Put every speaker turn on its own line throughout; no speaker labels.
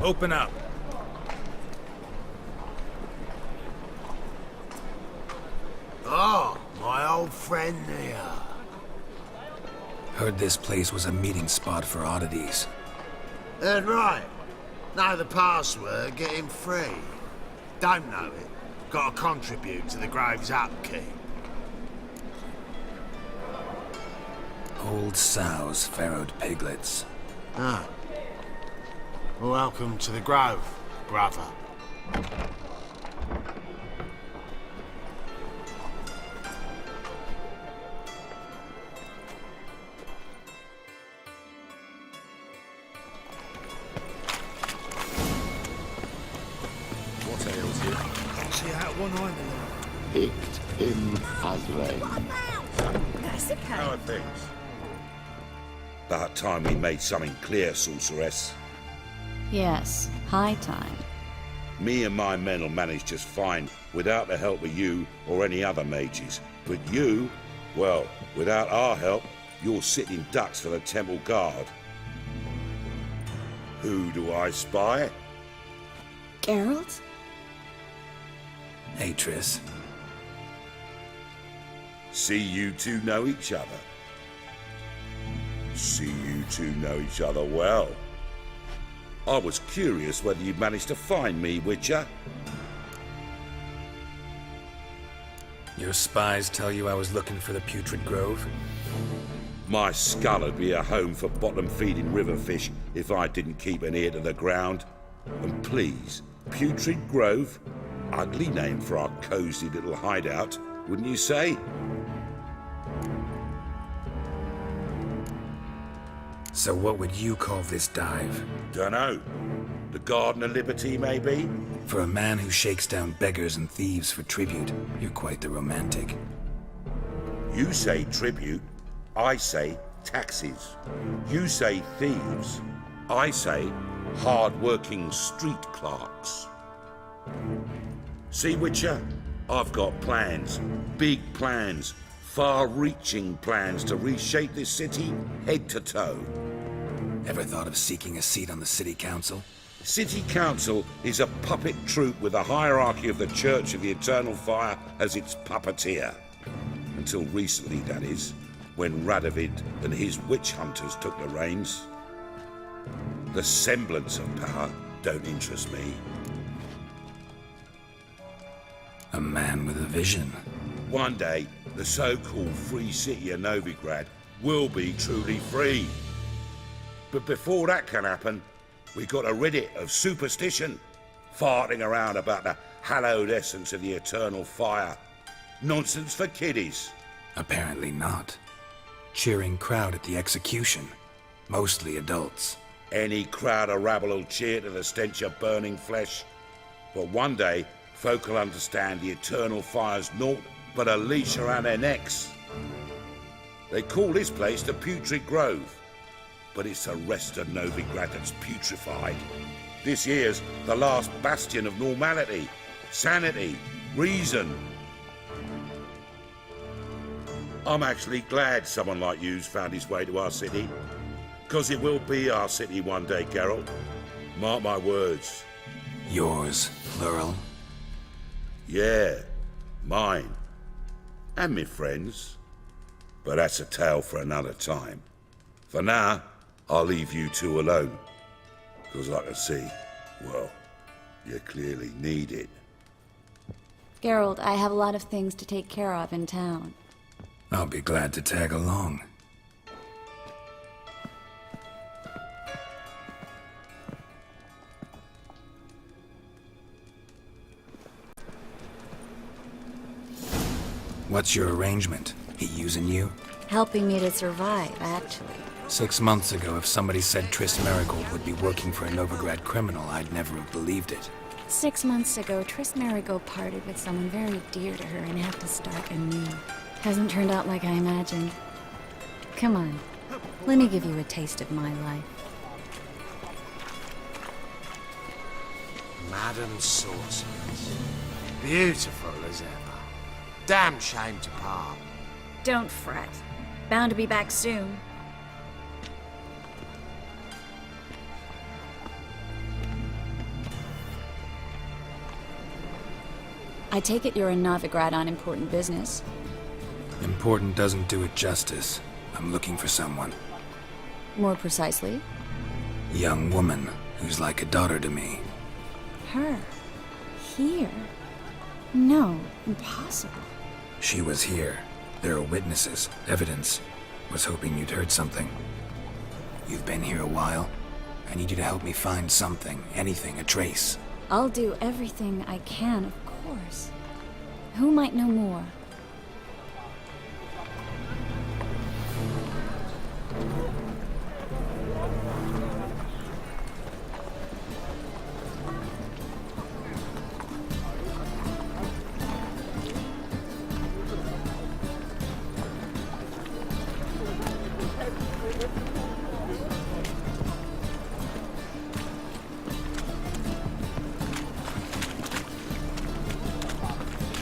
Open up.
Oh, my old friend here.
Heard this place was a meeting spot for oddities.
Heard right. Know the password, get him free. Don't know it. Gotta contribute to the Grove's upkeep.
Old sows, farrowed piglets.
Ah. Welcome to the Grove, brother.
What ails you?
See out one eye
Picked him Fazrain.
That's okay.
How are things?
About time we made something clear, sorceress.
Yes, high time.
Me and my men will manage just fine without the help of you or any other mages. But you, well, without our help, you're sitting ducks for the Temple Guard. Who do I spy?
Geralt?
Hey, Triss.
See you two know each other. See you two know each other well. I was curious whether you'd managed to find me, Witcher.
Your spies tell you I was looking for the Putrid Grove?
My skull'd be a home for bottom-feeding river fish if I didn't keep an ear to the ground. And please, Putrid Grove? Ugly name for our cozy little hideout, wouldn't you say?
So what would you call this dive?
Dunno. The Garden of Liberty, maybe?
For a man who shakes down beggars and thieves for tribute, you're quite the romantic.
You say tribute, I say taxes. You say thieves, I say hard-working street clerks. See, Witcher? I've got plans. Big plans. Far-reaching plans to reshape this city head to toe.
Ever thought of seeking a seat on the city council?
City Council is a puppet troupe with the hierarchy of the Church of the Eternal Fire as its puppeteer. Until recently, that is, when Radovid and his witch hunters took the reins. The semblance of power don't interest me.
A man with a vision.
One day, the so-called free city of Novigrad will be truly free. But before that can happen, we got to rid it of superstition, farting around about the hallowed essence of the eternal fire. Nonsense for kiddies.
Apparently not. Cheering crowd at the execution. Mostly adults.
Any crowd of rabble will cheer to the stench of burning flesh. But one day, folk will understand the eternal fire's naught but a leash around their necks. They call this place the Putrid Grove, but it's the rest of Novigrad that's putrefied. This here's the last bastion of normality, sanity, reason. I'm actually glad someone like you's found his way to our city, because it will be our city one day, Geralt. Mark my words.
Yours, plural.
Yeah, mine. And me friends. But that's a tale for another time. For now, I'll leave you two alone. Because I can see, well, you clearly need it.
Geralt, I have a lot of things to take care of in town.
I'll be glad to tag along. What's your arrangement? He using you?
Helping me to survive, actually.
6 months ago, if somebody said Triss Merigold would be working for a Novigrad criminal, I'd never have believed it.
6 months ago, Triss Merigold parted with someone very dear to her and had to start anew. Hasn't turned out like I imagined. Come on, let me give you a taste of my life.
Madam Sorceress. Beautiful as ever. Damn shame to part.
Don't fret. Bound to be back soon. I take it you're in Novigrad on important business.
Important doesn't do it justice. I'm looking for someone.
More precisely,
Young woman who's like a daughter to me.
her. Here. No, impossible.
She was here. There are witnesses, evidence. Was hoping you'd heard something. You've been here a while. I need you to help me find something, anything, a trace.
I'll do everything I can, of course. Who might know more?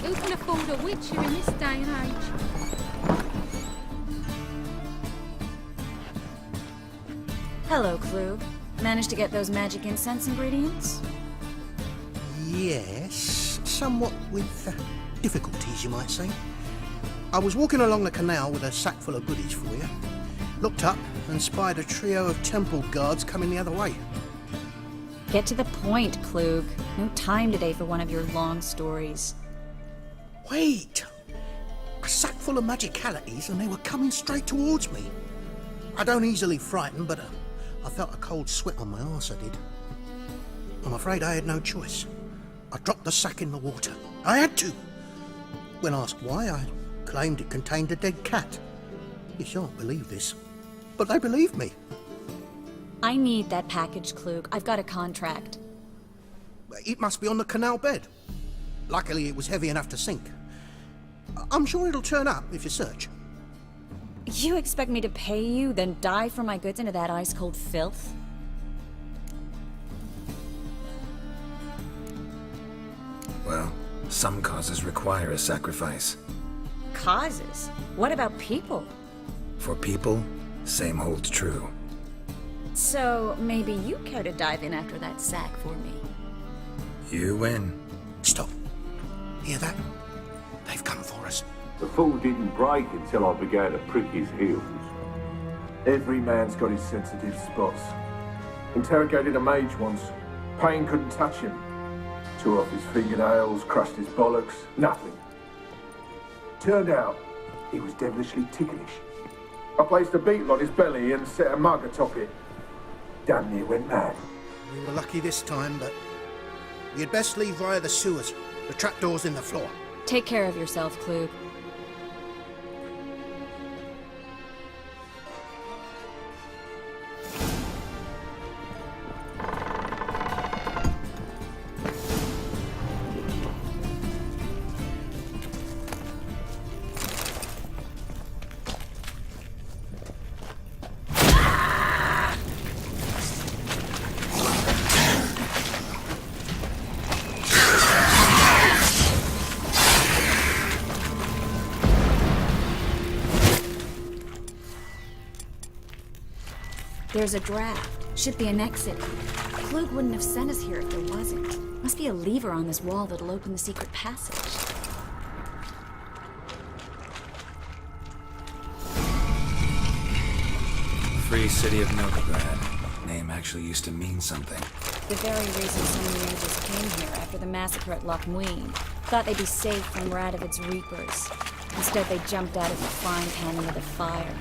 Who can afford a witcher in this day and age?
Hello, Klug. Managed to get those magic incense ingredients?
Yes, somewhat with difficulties, you might say. I was walking along the canal with a sack full of goodies for you. Looked up and spied a trio of temple guards coming the other way.
Get to the point, Klug. No time today for one of your long stories.
Wait! A sack full of magicalities and they were coming straight towards me. I don't easily frighten, but I felt a cold sweat on my arse, I did. I'm afraid I had no choice. I dropped the sack in the water. I had to. When asked why, I claimed it contained a dead cat. You shan't believe this, but they believed me.
I need that package, Klug. I've got a contract.
It must be on the canal bed. Luckily, it was heavy enough to sink. I'm sure it'll turn up if you search.
You expect me to pay you, then dive for my goods into that ice-cold filth?
Well, some causes require a sacrifice.
Causes? What about people?
For people, same holds true.
So, maybe you care to dive in after that sack for me?
You win.
Stop. Hear that? They've come for us.
The fool didn't break until I began to prick his heels.
Every man's got his sensitive spots. Interrogated a mage once. Pain couldn't touch him. Tore off his fingernails, crushed his bollocks, nothing. Turned out, he was devilishly ticklish. I placed a beetle on his belly and set a mug atop it. Damn near went mad.
We were lucky this time, but you'd best leave via the sewers. The trapdoor's in the floor.
Take care of yourself, Klug. There's a draft. Should be an exit. Klug wouldn't have sent us here if there wasn't. Must be a lever on this wall that'll open the secret passage.
Free City of Novigrad. Name actually used to mean something.
The very reason so many mages came here after the massacre at Loch Muin. Thought they'd be safe from Radovid's reapers. Instead, they jumped out of the frying pan into the fire.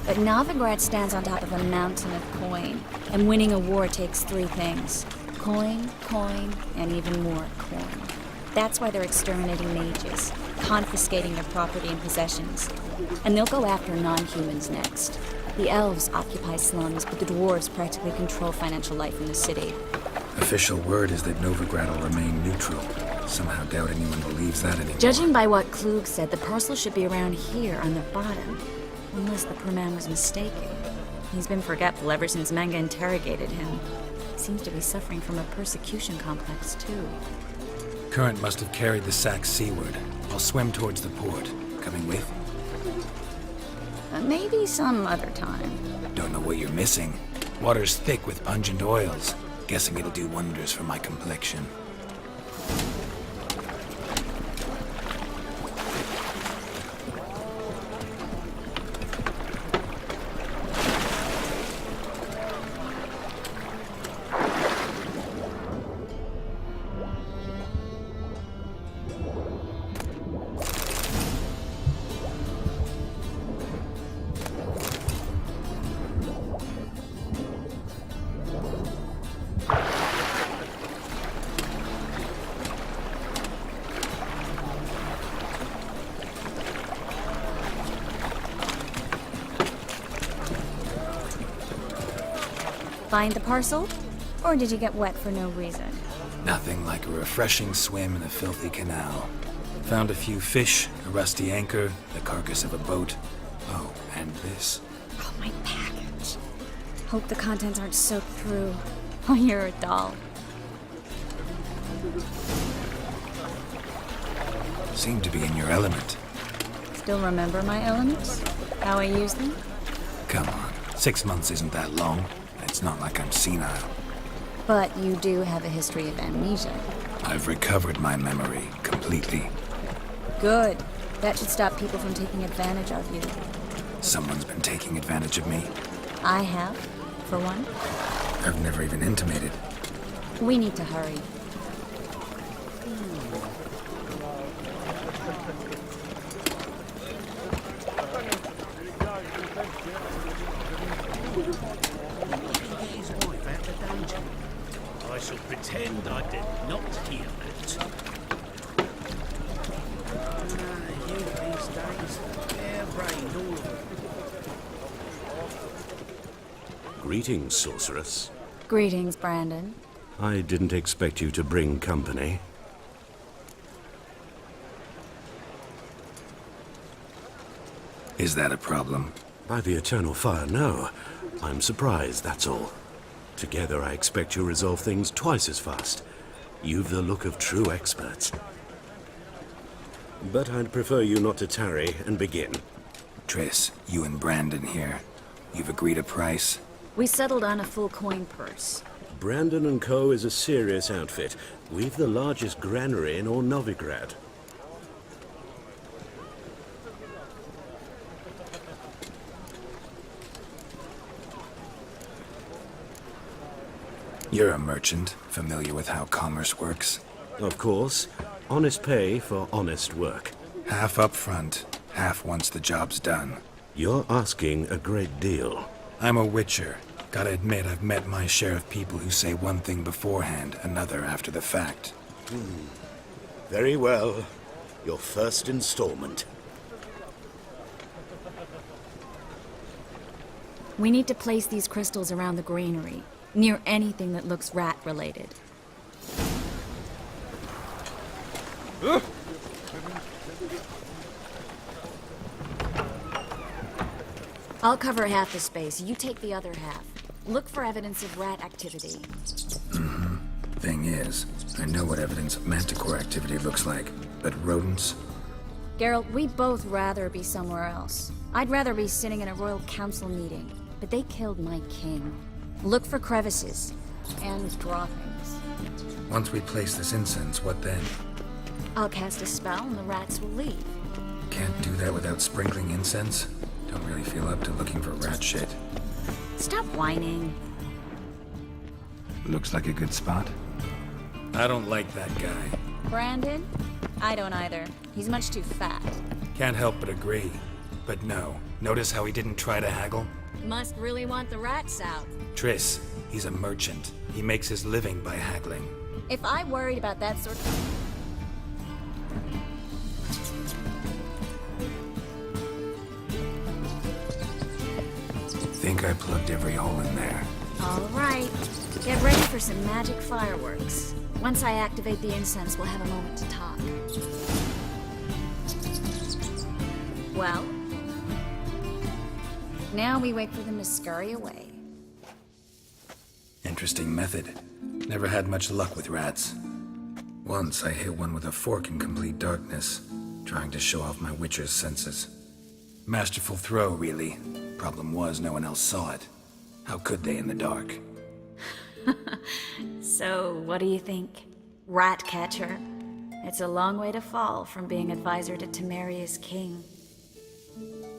But Novigrad stands on top of a mountain of coin, and winning a war takes three things. Coin, coin, and even more coin. That's why they're exterminating mages, confiscating their property and possessions. And they'll go after non-humans next. The elves occupy slums, but the dwarves practically control financial life in the city.
Official word is that Novigrad will remain neutral. Somehow doubt anyone believes that anymore.
Judging by what Klug said, the parcel should be around here on the bottom. Unless the poor man was mistaken. He's been forgetful ever since Manga interrogated him. Seems to be suffering from a persecution complex, too.
Current must have carried the sack seaward. I'll swim towards the port. Coming with?
Maybe some other time.
Don't know what you're missing. Water's thick with pungent oils. Guessing it'll do wonders for my complexion.
find the parcel? Or did you get wet for no reason?
Nothing like a refreshing swim in a filthy canal. Found a few fish, a rusty anchor, the carcass of a boat. Oh, and this.
Oh, my package. Hope the contents aren't soaked through. Oh, you're a doll.
Seem to be in your element.
Still remember my elements? How I use them?
Come on, 6 months isn't that long. It's not like I'm senile.
But you do have a history of amnesia.
I've recovered my memory completely.
Good. That should stop people from taking advantage of you.
Someone's been taking advantage of me.
I have, for one.
I've never even intimated.
We need to hurry.
I shall pretend I did not hear that. You these days, hair-brained all of them.
Greetings, sorceress.
Greetings, Brandon.
I didn't expect you to bring company.
Is that a problem?
By the eternal fire, no. I'm surprised, that's all. Together, I expect you resolve things twice as fast. You've the look of true experts. But I'd prefer you not to tarry and begin.
Triss, you and Brandon here. You've agreed a price?
We settled on a full coin purse.
Brandon & Co. is a serious outfit. We've the largest granary in all Novigrad.
You're a merchant, familiar with how commerce works.
Of course. Honest pay for honest work.
Half up front, half once the job's done.
You're asking a great deal.
I'm a witcher. Gotta admit, I've met my share of people who say one thing beforehand, another after the fact.
Very well. Your first installment.
We need to place these crystals around the granary, near anything that looks rat-related. I'll cover half the space. You take the other half. Look for evidence of rat activity.
Thing is, I know what evidence of manticore activity looks like, but rodents?
Geralt, we'd both rather be somewhere else. I'd rather be sitting in a royal council meeting, but they killed my king. Look for crevices and droppings.
Once we place this incense, what then?
I'll cast a spell and the rats will leave.
Can't do that without sprinkling incense? Don't really feel up to looking for rat shit.
Stop whining.
Looks like a good spot. I don't like that guy.
Brandon? I don't either. He's much too fat.
Can't help but agree. But no, notice how he didn't try to haggle?
Must really want the rats out.
Triss, he's a merchant. He makes his living by haggling.
If I worried about that sort of...
Think I plugged every hole in there.
All right. Get ready for some magic fireworks. Once I activate the incense, we'll have a moment to talk. Well? Now we wait for them to scurry away.
Interesting method. Never had much luck with rats. Once I hit one with a fork in complete darkness, trying to show off my witcher's senses. Masterful throw, really. Problem was, no one else saw it. How could they in the dark?
So, what do you think? Rat catcher? It's a long way to fall from being advisor to Temeria's king.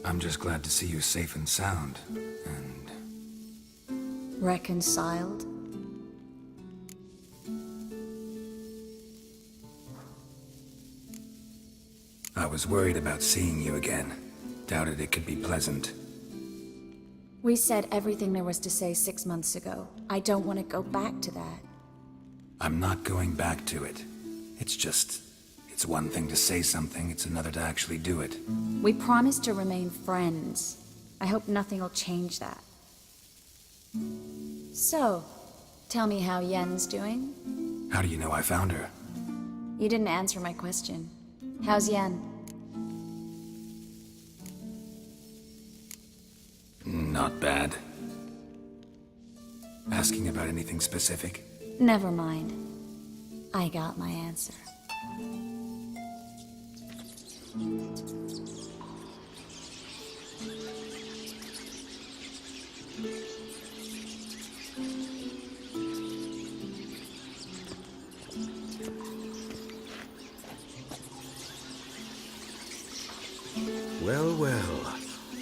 I'm just glad to see you safe and sound, and...
Reconciled?
I was worried about seeing you again. Doubted it could be pleasant.
We said everything there was to say 6 months ago. I don't want to go back to that.
I'm not going back to it. It's just... It's one thing to say something, it's another to actually do it.
We promised to remain friends. I hope nothing will change that. So, tell me how Yen's doing?
How do you know I found her?
You didn't answer my question. How's Yen?
Not bad. Asking about anything specific?
Never mind. I got my answer.
Well, well.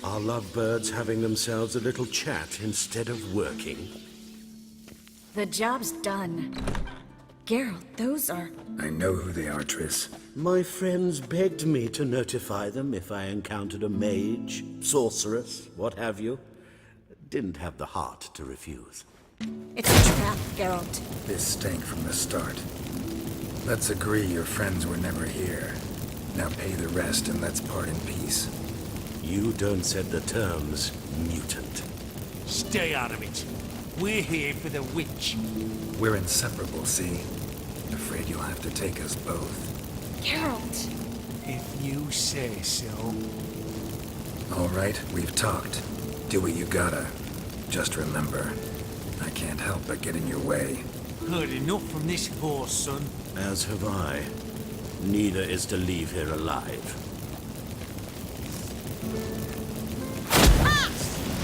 Are lovebirds having themselves a little chat instead of working?
The job's done. Geralt, those are...
I know who they are, Triss.
My friends begged me to notify them if I encountered a mage, sorceress, what have you. Didn't have the heart to refuse.
It's a trap, Geralt.
This stank from the start. Let's agree your friends were never here. Now pay the rest and let's part in peace.
You don't set the terms, mutant.
Stay out of it. We're here for the witch.
We're inseparable, see? Afraid you'll have to take us both.
Geralt!
If you say so.
All right, we've talked. Do what you gotta. Just remember, I can't help but get in your way.
Heard enough from this horse, son.
As have I. Neither is to leave here alive.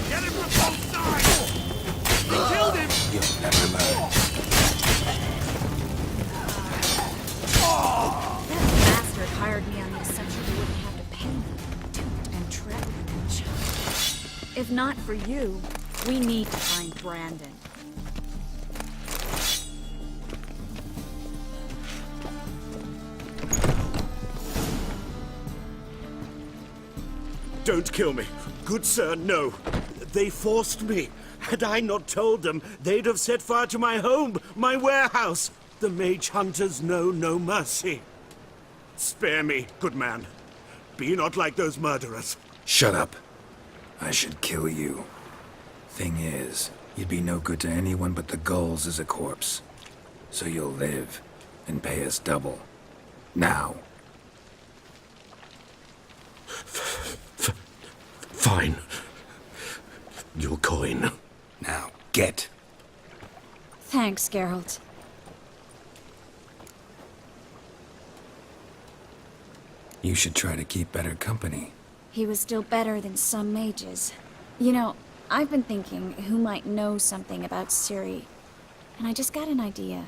Get him from both sides! They killed him!
You'll never learn.
That bastard hired me on the assumption you wouldn't have to pay me. Toot and tread and chop. If not for you, we need to find Brandon.
Don't kill me. Good sir, no. They forced me. Had I not told them, they'd have set fire to my home, my warehouse. The mage hunters know no mercy. Spare me, good man. Be not like those murderers.
Shut up. I should kill you. Thing is, you'd be no good to anyone but the gulls as a corpse. So you'll live and pay us double. Now.
Fine. Your coin.
Now, get.
Thanks, Geralt.
You should try to keep better company.
He was still better than some mages. You know, I've been thinking who might know something about Ciri. And I just got an idea.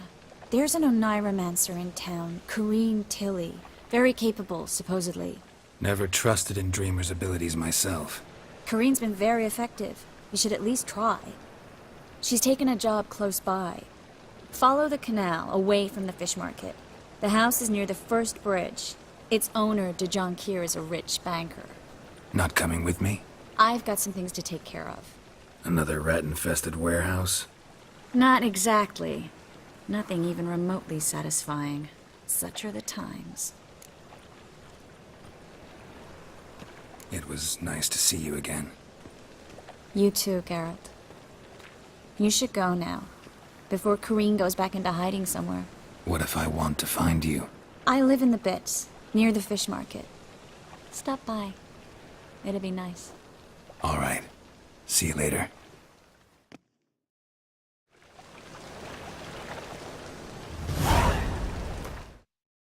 There's an Oneiromancer in town, Corrine Tilly. Very capable, supposedly.
Never trusted in Dreamer's abilities myself.
Corrine's been very effective. You should at least try. She's taken a job close by. Follow the canal, away from the fish market. The house is near the first bridge. Its owner, de Jonquière, is a rich banker.
Not coming with me?
I've got some things to take care of.
Another rat-infested warehouse?
Not exactly. Nothing even remotely satisfying. Such are the times.
It was nice to see you again.
You too, Geralt. You should go now, before Corrine goes back into hiding somewhere.
What if I want to find you?
I live in the Bits, near the fish market. Stop by. It'll be nice.
All right. See you later.